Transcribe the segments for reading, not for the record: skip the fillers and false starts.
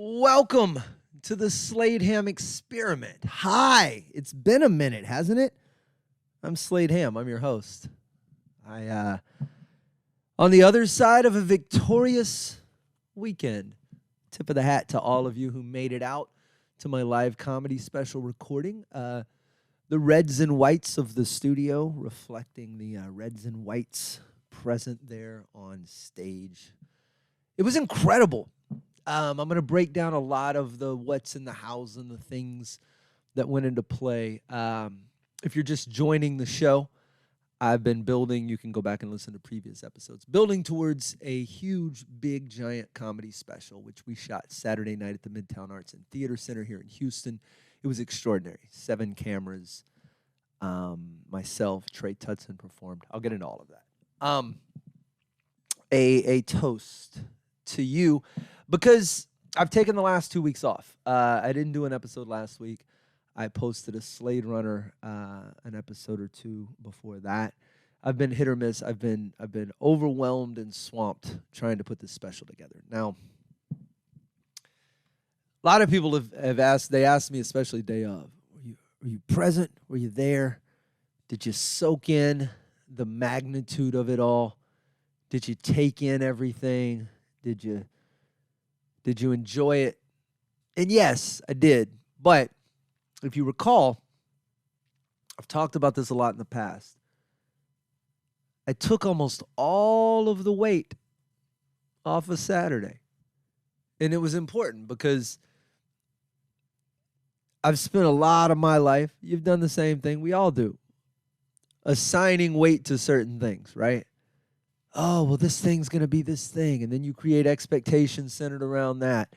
Welcome to the Slade Ham experiment. Hi, it's been a minute, hasn't it? I'm Slade Ham. I'm your host. On the other side of a victorious weekend. Tip of the hat to all of you who made it out to my live comedy special recording. The reds and whites of the studio reflecting the reds and whites present there on stage. It was incredible. I'm going to break down a lot of the what's in the house and the things that went into play. If you're just joining the show, I've been building, you can go back and listen to previous episodes, building towards a huge, big, giant comedy special, which we shot Saturday night at the Midtown Arts and Theater Center here in Houston. It was extraordinary. 7 cameras. Myself, Trey Tutson performed. I'll get into all of that. A toast to you, because I've taken the last 2 weeks off. I didn't do an episode last week. I posted a Slade Runner an episode or two before that. I've been hit or miss. I've been overwhelmed and swamped trying to put this special together. Now, a lot of people have asked. They asked me, especially day of, were you present? Were you there? Did you soak in the magnitude of it all? Did you take in everything? Did you enjoy it? And yes, I did. But if you recall, I've talked about this a lot in the past. I took almost all of the weight off of Saturday. And it was important because I've spent a lot of my life, you've done the same thing, we all do, assigning weight to certain things, right? Oh, well, this thing's going to be this thing. And then you create expectations centered around that.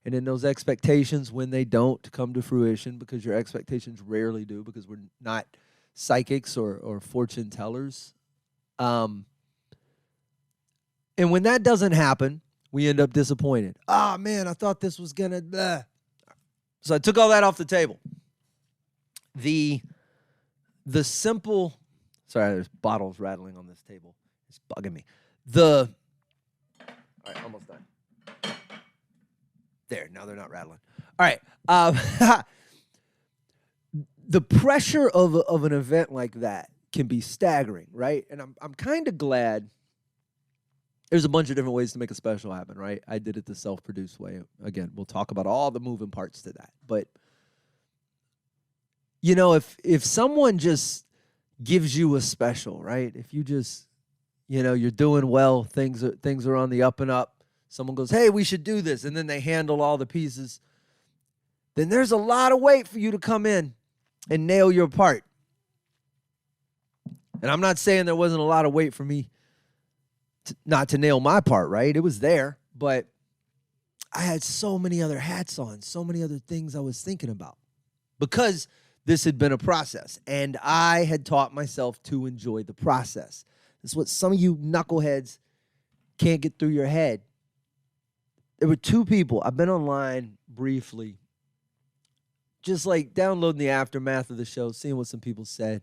And then those expectations, when they don't come to fruition, because your expectations rarely do, because we're not psychics or fortune tellers. And when that doesn't happen, we end up disappointed. Ah, man, I thought this was going to... So I took all that off the table. The simple... Sorry, there's bottles rattling on this table. It's bugging me. All right, almost done. There, now they're not rattling. All right. The pressure of an event like that can be staggering, right? And I'm kind of glad. There's a bunch of different ways to make a special happen, right? I did it the self-produced way. Again, we'll talk about all the moving parts to that. But, you know, if someone just gives you a special, right? If you just... you're doing well, things are on the up and up. Someone goes, hey, we should do this, and then they handle all the pieces. Then there's a lot of weight for you to come in and nail your part. And I'm not saying there wasn't a lot of weight for me not to nail my part, right? It was there, but I had so many other hats on, so many other things I was thinking about, because this had been a process, and I had taught myself to enjoy the process. That's what some of you knuckleheads can't get through your head. There were 2 people. I've been online briefly, just like downloading the aftermath of the show, seeing what some people said,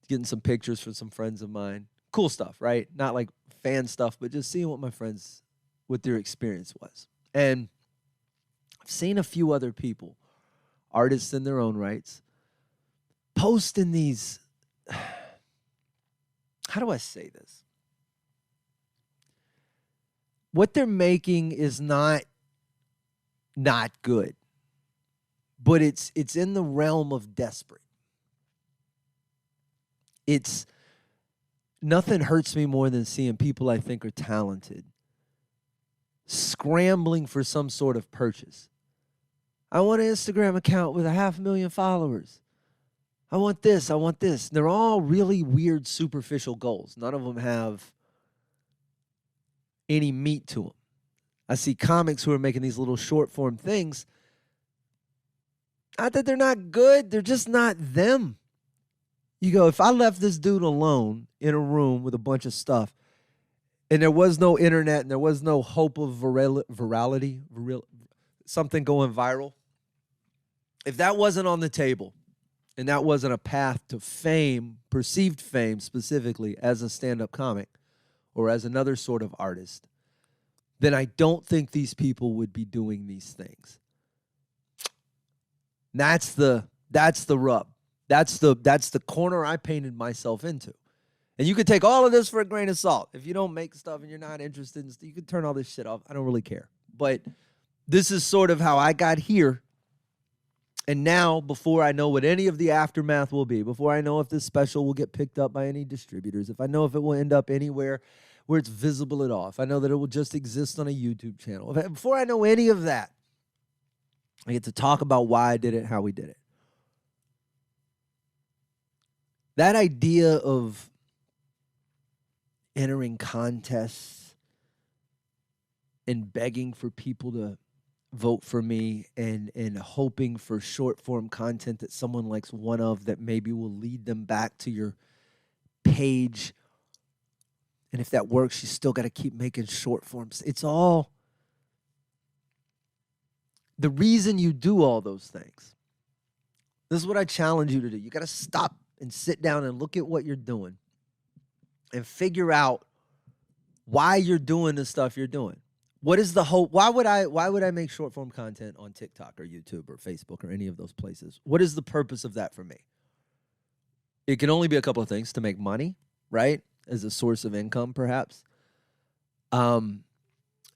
getting some pictures from some friends of mine. Cool stuff, right? Not like fan stuff, but just seeing what their experience was. And I've seen a few other people, artists in their own rights, posting these... How do I say this? What they're making is not good, but it's in the realm of desperate. Nothing hurts me more than seeing people I think are talented scrambling for some sort of purchase. I want an Instagram account with 500,000 followers. I want this, I want this. They're all really weird, superficial goals. None of them have any meat to them. I see comics who are making these little short form things. Not that they're not good, they're just not them. You go, if I left this dude alone in a room with a bunch of stuff, and there was no internet, and there was no hope of virality, something going viral, if that wasn't on the table, and that wasn't a path to fame, perceived fame specifically as a stand-up comic or as another sort of artist, then I don't think these people would be doing these things. That's the rub. That's the corner I painted myself into. And you could take all of this for a grain of salt. If you don't make stuff and you're not interested in stuff, you can turn all this shit off. I don't really care. But this is sort of how I got here. And now, before I know what any of the aftermath will be, before I know if this special will get picked up by any distributors, if I know if it will end up anywhere where it's visible at all, if I know that it will just exist on a YouTube channel, before I know any of that, I get to talk about why I did it, how we did it. That idea of entering contests and begging for people to vote for me and hoping for short form content that someone likes one of that maybe will lead them back to your page. And if that works, you still got to keep making short forms. It's all the reason you do all those things. This is what I challenge you to do. You got to stop and sit down and look at what you're doing and figure out why you're doing the stuff you're doing. What is the hope? Why would I make short form content on TikTok or YouTube or Facebook or any of those places? What is the purpose of that for me? It can only be a couple of things: to make money, right? As a source of income, perhaps. And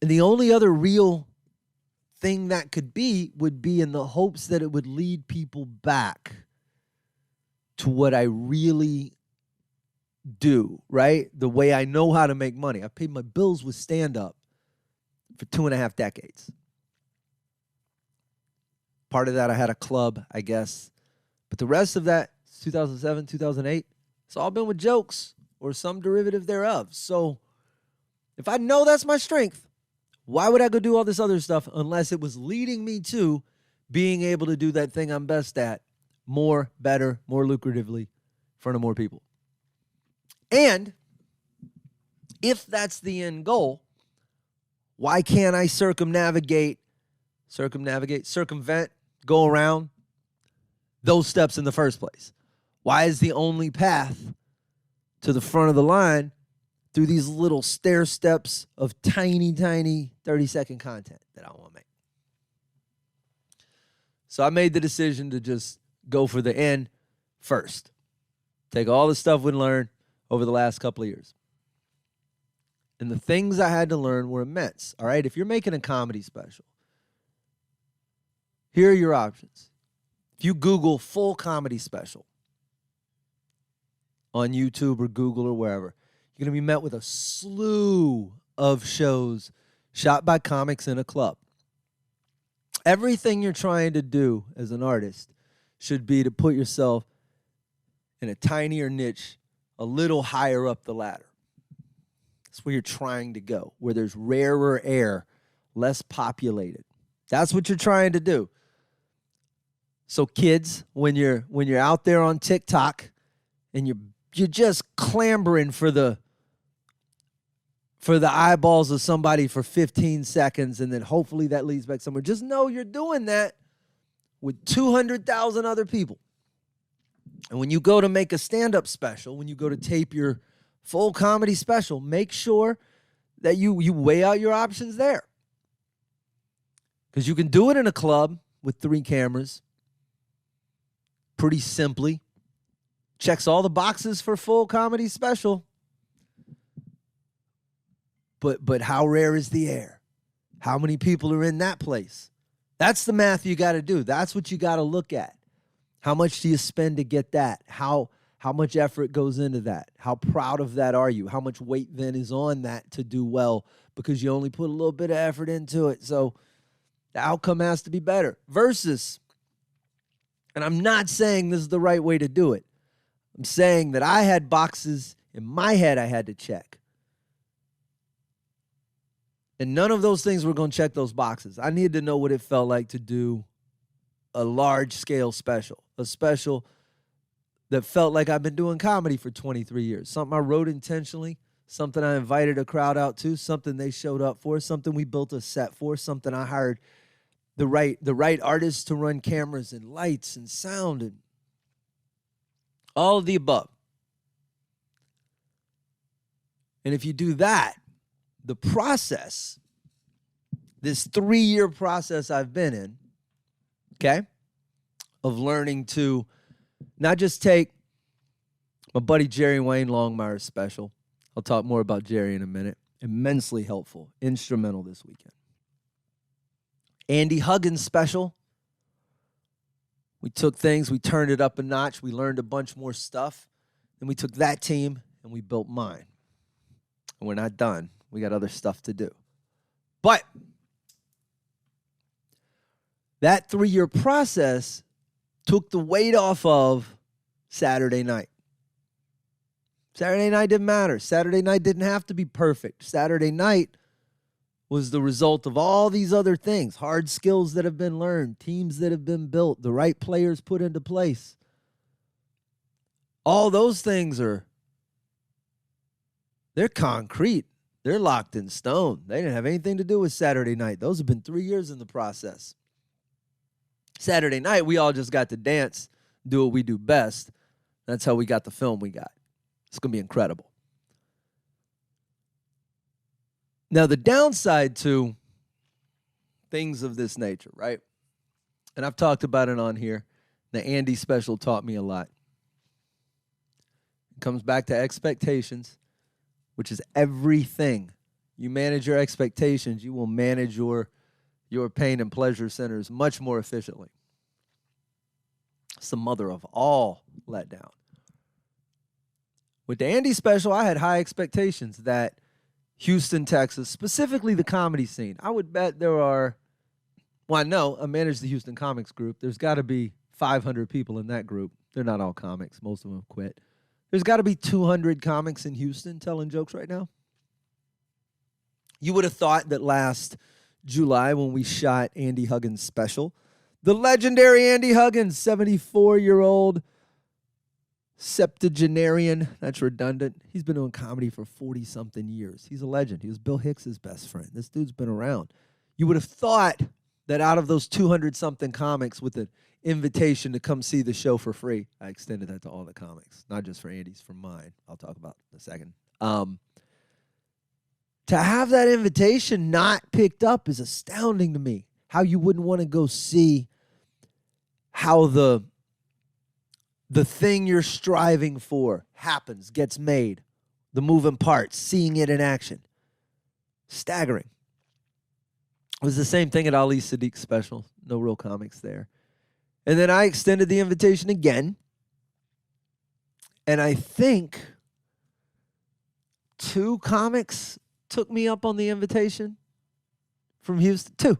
the only other real thing that could be would be in the hopes that it would lead people back to what I really do, right? The way I know how to make money. I paid my bills with stand-up for 2.5 decades. Part of that, I had a club, I guess. But the rest of that, 2007, 2008, it's all been with jokes or some derivative thereof. So if I know that's my strength, why would I go do all this other stuff unless it was leading me to being able to do that thing I'm best at more, better, more lucratively in front of more people? And if that's the end goal, why can't I circumvent, go around those steps in the first place? Why is the only path to the front of the line through these little stair steps of tiny 30-second content that I want to make? So I made the decision to just go for the end first. Take all the stuff we learned over the last couple of years. And the things I had to learn were immense, all right? If you're making a comedy special, here are your options. If you Google full comedy special on YouTube or Google or wherever, you're going to be met with a slew of shows shot by comics in a club. Everything you're trying to do as an artist should be to put yourself in a tinier niche, a little higher up the ladder. That's where you're trying to go, where there's rarer air, less populated. That's what you're trying to do. So kids, when you're out there on TikTok and you're just clambering for the eyeballs of somebody for 15 seconds, and then hopefully that leads back somewhere, just know you're doing that with 200,000 other people. And when you go to make a stand-up special, when you go to tape your full comedy special, make sure that you weigh out your options there. Because you can do it in a club with 3 cameras pretty simply. Checks all the boxes for full comedy special. But how rare is the air? How many people are in that place? That's the math you got to do. That's what you got to look at. How much do you spend to get that? How much effort goes into that? How proud of that are you? How much weight then is on that to do well because you only put a little bit of effort into it? So the outcome has to be better. Versus, and I'm not saying this is the right way to do it. I'm saying that I had boxes in my head I had to check. And none of those things were going to check those boxes. I needed to know what it felt like to do a large-scale special, a special that felt like I've been doing comedy for 23 years, something I wrote intentionally, something I invited a crowd out to, something they showed up for, something we built a set for, something I hired the right artists to run cameras and lights and sound and all of the above. And if you do that, the process this 3-year process I've been in, okay, of learning to not just take my buddy Jerry Wayne Longmire's special. I'll talk more about Jerry in a minute. Immensely helpful, instrumental this weekend. Andy Huggins' special. We took things, we turned it up a notch. We learned a bunch more stuff. Then we took that team and we built mine. And we're not done. We got other stuff to do. But that 3-year process took the weight off of Saturday night. Saturday night didn't matter. Saturday night didn't have to be perfect. Saturday night was the result of all these other things, hard skills that have been learned, teams that have been built, the right players put into place. All those things they're concrete. They're locked in stone. They didn't have anything to do with Saturday night. Those have been 3 years in the process. Saturday night, we all just got to dance, do what we do best. That's how we got the film we got. It's going to be incredible. Now, the downside to things of this nature, right? And I've talked about it on here. The Andy special taught me a lot. It comes back to expectations, which is everything. You manage your expectations, you will manage your pain and pleasure centers much more efficiently. It's the mother of all letdown. With the Andy special, I had high expectations that Houston, Texas, specifically the comedy scene, I would bet there are, well, I know I manage the Houston Comics group. There's got to be 500 people in that group. They're not all comics. Most of them have quit. There's got to be 200 comics in Houston telling jokes right now. You would have thought that last July when we shot Andy Huggins' special, the legendary Andy Huggins, 74-year-old septuagenarian. That's redundant. He's been doing comedy for 40-something years. He's a legend. He was Bill Hicks's best friend. This dude's been around. You would have thought that out of those 200-something comics with an invitation to come see the show for free, I extended that to all the comics, not just for Andy's, for mine. I'll talk about in a second. To have that invitation not picked up is astounding to me. How you wouldn't want to go see how the thing you're striving for happens, gets made, the moving parts, seeing it in action. Staggering. It was the same thing at Ali Sadiq's special. No real comics there. And then I extended the invitation again. And I think 2 comics took me up on the invitation from Houston. 2.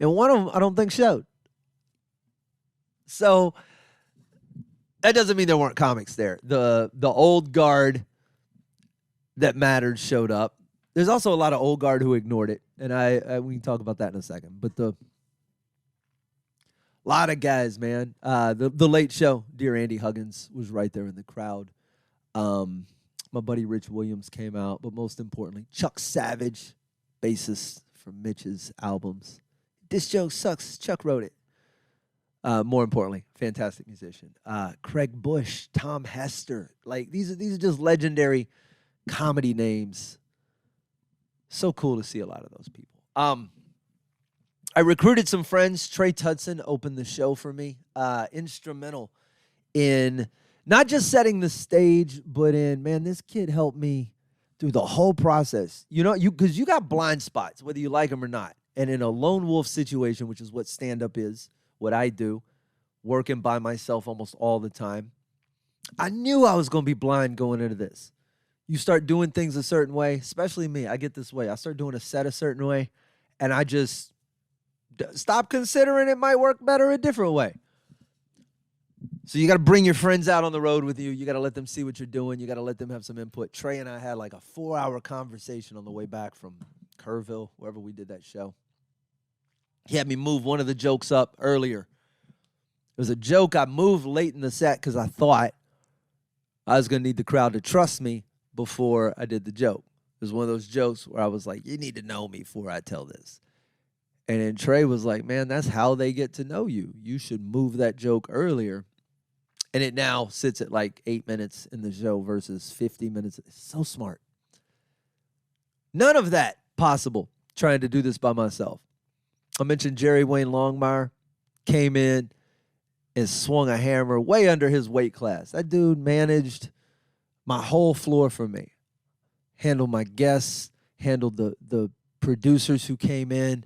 And one of them I don't think showed. So that doesn't mean there weren't comics there. The old guard that mattered showed up. There's also a lot of old guard who ignored it. And we can talk about that in a second. But a lot of guys, man. The Late Show, dear Andy Huggins, was right there in the crowd. My buddy Rich Williams came out. But most importantly, Chuck Savage, bassist from Mitch's albums. This joke sucks. Chuck wrote it. More importantly, fantastic musician. Craig Bush, Tom Hester. Like these are just legendary comedy names. So cool to see a lot of those people. I recruited some friends. Trey Tudson opened the show for me. Instrumental in not just setting the stage, but in, man, this kid helped me through the whole process. You know, because you got blind spots, whether you like them or not. And in a lone wolf situation, which is what stand-up is, what I do, working by myself almost all the time, I knew I was going to be blind going into this. You start doing things a certain way, especially me. I get this way. I start doing a set a certain way, and I just stop considering it might work better a different way. So you got to bring your friends out on the road with you. You got to let them see what you're doing. You got to let them have some input. Trey and I had like a 4-hour conversation on the way back from Kerrville, wherever we did that show. He had me move one of the jokes up earlier. It was a joke I moved late in the set because I thought I was going to need the crowd to trust me before I did the joke. It was one of those jokes where I was like, you need to know me before I tell this. And then Trey was like, man, that's how they get to know you. You should move that joke earlier. And it now sits at like 8 minutes in the show versus 50 minutes. It's so smart. None of that possible trying to do this by myself. I mentioned Jerry Wayne Longmire came in and swung a hammer way under his weight class. That dude managed my whole floor for me. Handled my guests, handled the producers who came in.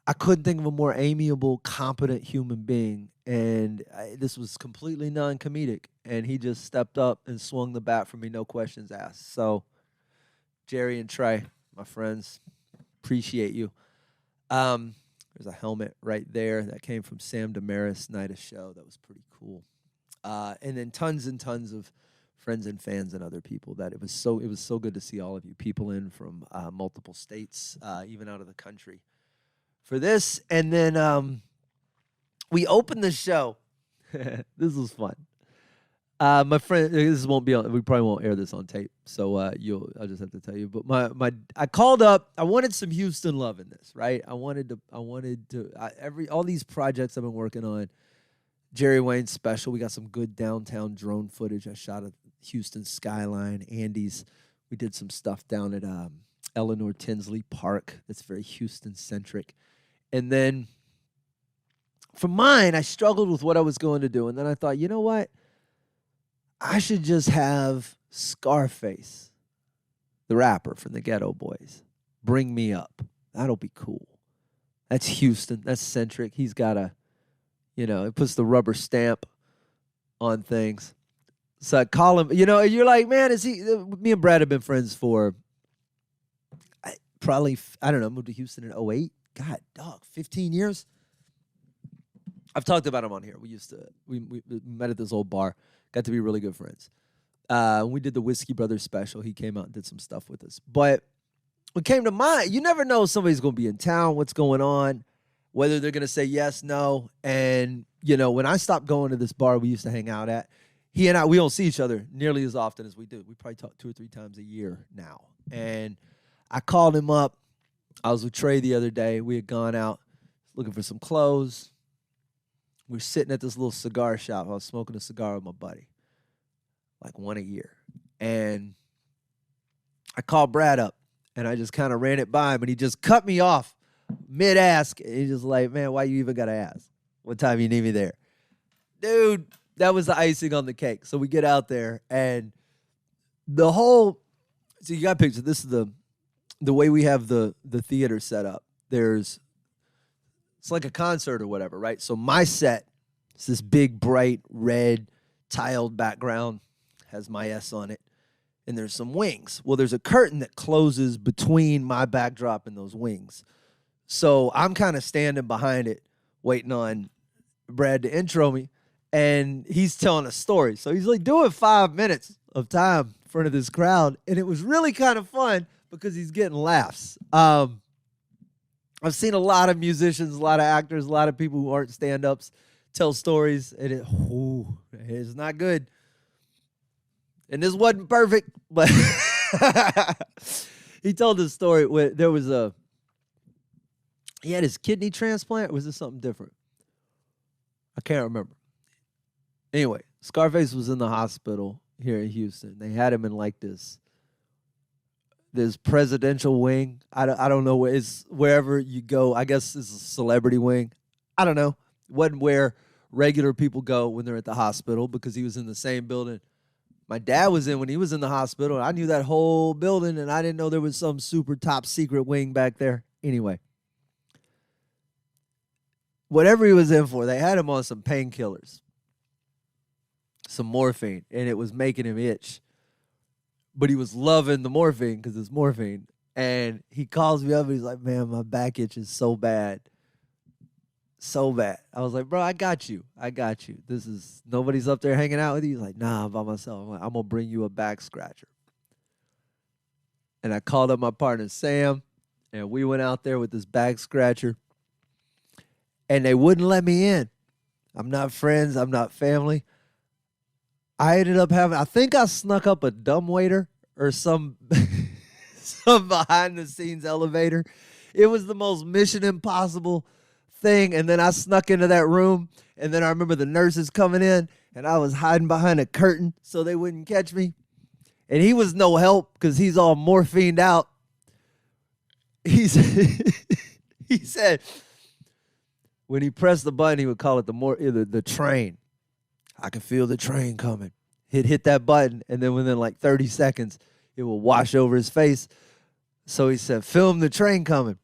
I couldn't think of a more amiable, competent human being. And this was completely non-comedic. And he just stepped up and swung the bat for me, no questions asked. So, Jerry and Trey, my friends, appreciate you. There's a helmet right there that came from Sam Damaris Night of Show. That was pretty cool. And then tons and tons of friends and fans and other people. That it was so good to see all of you people in from multiple states, even out of the country, for this. And then we opened the show. This was fun. My friend, this won't be on. We probably won't air this on tape, so I'll just have to tell you. But I called up. I wanted some Houston love in this, right? All these projects I've been working on. Jerry Wayne special. We got some good downtown drone footage. I shot a Houston skyline. Andy's. We did some stuff down at Eleanor Tinsley Park. That's very Houston centric. And then for mine, I struggled with what I was going to do, and then I thought, you know what? I should just have Scarface, the rapper from the Ghetto Boys, bring me up. That'll be cool. That's Houston. That's centric. He's got it puts the rubber stamp on things. So I call him, you're like, man, me and Brad have been friends for probably, I don't know, moved to Houston in 2008. God, dog, 15 years. I've talked about him on here. We met at this old bar. Got to be really good friends. We did the Whiskey Brothers special. He came out and did some stuff with us. But what came to mind, you never know if somebody's going to be in town, what's going on, whether they're going to say yes, no. And, when I stopped going to this bar we used to hang out at, he and I, we don't see each other nearly as often as we do. We probably talk 2 or 3 times a year now. And I called him up. I was with Trey the other day. We had gone out looking for some clothes. We were sitting at this little cigar shop. I was smoking a cigar with my buddy, like one a year. And I called Brad up, and I just kind of ran it by him, and he just cut me off mid-ask. And he's just like, man, why you even got to ask? What time you need me there? Dude, that was the icing on the cake. So we get out there, and so you got pictures. This is the way we have the theater set up. It's like a concert or whatever, right? So my set is this big, bright, red, tiled background, has my S on it, and there's some wings. Well, there's a curtain that closes between my backdrop and those wings. So I'm kind of standing behind it, waiting on Brad to intro me, and he's telling a story. So he's like doing 5 minutes of time in front of this crowd, and it was really kind of fun because he's getting laughs. I've seen a lot of musicians, a lot of actors, a lot of people who aren't stand-ups tell stories, and it's not good. And this wasn't perfect, but he told this story where he had his kidney transplant, or was this something different? I can't remember. Anyway, Scarface was in the hospital here in Houston. They had him in like this presidential wing. I don't know where it's, wherever you go. I guess it's a celebrity wing. I don't know. It wasn't where regular people go when they're at the hospital, because he was in the same building my dad was in when he was in the hospital. I knew that whole building, and I didn't know there was some super top secret wing back there. Anyway, whatever he was in for, they had him on some painkillers, some morphine, and it was making him itch. But he was loving the morphine because it's morphine. And he calls me up and he's like, man, my back itches so bad. So bad. I was like, bro, I got you. Nobody's up there hanging out with you. He's like, nah, I'm by myself. I'm like, I'm going to bring you a back scratcher. And I called up my partner, Sam, and we went out there with this back scratcher. And they wouldn't let me in. I'm not friends. I'm not family. I ended up I think I snuck up a dumbwaiter or some behind-the-scenes elevator. It was the most Mission Impossible thing. And then I snuck into that room, and then I remember the nurses coming in, and I was hiding behind a curtain so they wouldn't catch me. And he was no help because he's all morphined out. he said when he pressed the button, he would call it the train. I can feel the train coming. He'd hit that button, and then within like 30 seconds, it would wash over his face. So he said, film the train coming.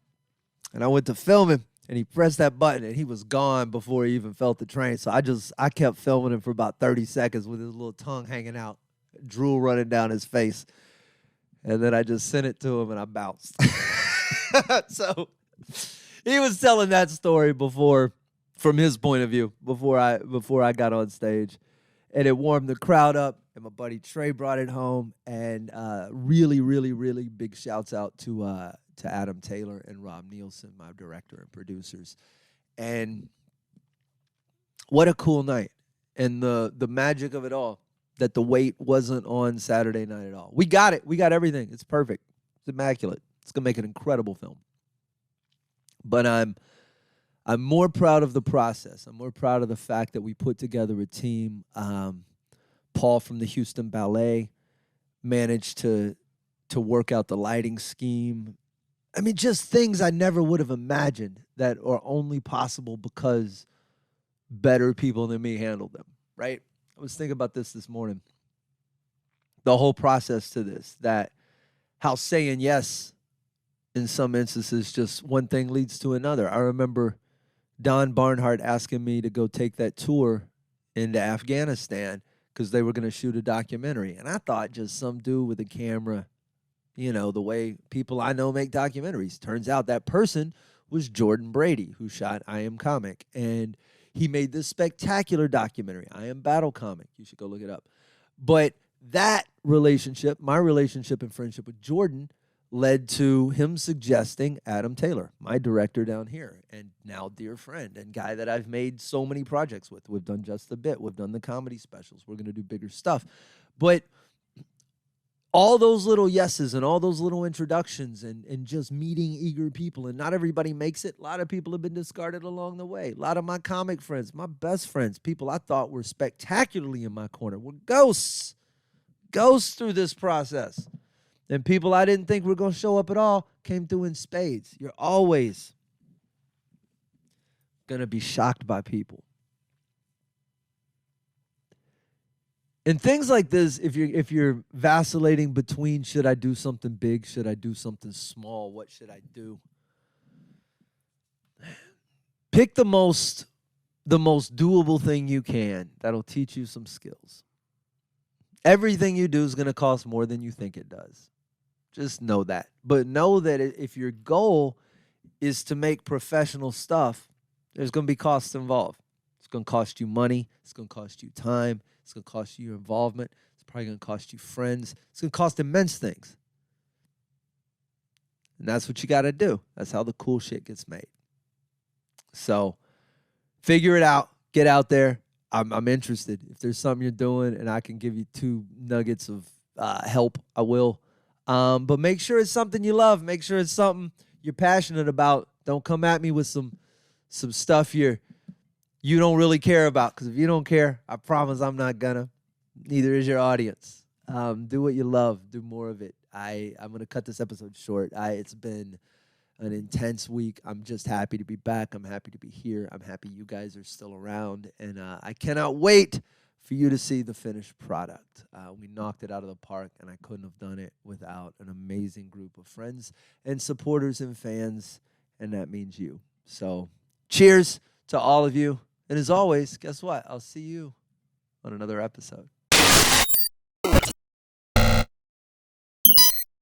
And I went to film him, and he pressed that button, and he was gone before he even felt the train. So I kept filming him for about 30 seconds with his little tongue hanging out, drool running down his face. And then I just sent it to him, and I bounced. So he was telling that story before, from his point of view, before I got on stage. And it warmed the crowd up, and my buddy Trey brought it home. And really, really, really big shouts out to Adam Taylor and Rob Nielsen, my director and producers. And what a cool night. And the magic of it all, that the wait wasn't on Saturday night at all. We got it. We got everything. It's perfect. It's immaculate. It's going to make an incredible film. But I'm more proud of the process. I'm more proud of the fact that we put together a team. Paul from the Houston Ballet managed to work out the lighting scheme. I mean, just things I never would have imagined that are only possible because better people than me handled them, right? I was thinking about this morning. The whole process to this, that how saying yes in some instances, just one thing leads to another. I remember Don Barnhart asking me to go take that tour into Afghanistan because they were going to shoot a documentary. And I thought just some dude with a camera, you know, the way people I know make documentaries. Turns out that person was Jordan Brady, who shot I Am Comic. And he made this spectacular documentary, I Am Battle Comic. You should go look it up. But that relationship, my relationship and friendship with Jordan, led to him suggesting Adam Taylor, my director down here, and now dear friend and guy that I've made so many projects with. We've done Just a Bit. We've done the comedy specials. We're going to do bigger stuff. But all those little yeses and all those little introductions and just meeting eager people, and not everybody makes it. A lot of people have been discarded along the way. A lot of my comic friends, my best friends, people I thought were spectacularly in my corner, were ghosts through this process. And people I didn't think were going to show up at all came through in spades. You're always going to be shocked by people. And things like this, if you're vacillating between should I do something big, should I do something small, what should I do? Pick the most doable thing you can that'll teach you some skills. Everything you do is going to cost more than you think it does. Just know that. But know that if your goal is to make professional stuff, there's going to be costs involved. It's going to cost you money. It's going to cost you time. It's going to cost you your involvement. It's probably going to cost you friends. It's going to cost immense things. And that's what you got to do. That's how the cool shit gets made. So figure it out. Get out there. I'm interested. If there's something you're doing and I can give you 2 nuggets of help, I will. But make sure it's something you love. Make sure it's something you're passionate about. Don't come at me with some stuff you don't really care about. Because if you don't care, I promise I'm not gonna. Neither is your audience. Do what you love. Do more of it. I'm gonna cut this episode short. It's been an intense week. I'm just happy to be back. I'm happy to be here. I'm happy you guys are still around. And I cannot wait for you to see the finished product. We knocked it out of the park, and I couldn't have done it without an amazing group of friends and supporters and fans, and that means you. So cheers to all of you. And as always, guess what? I'll see you on another episode.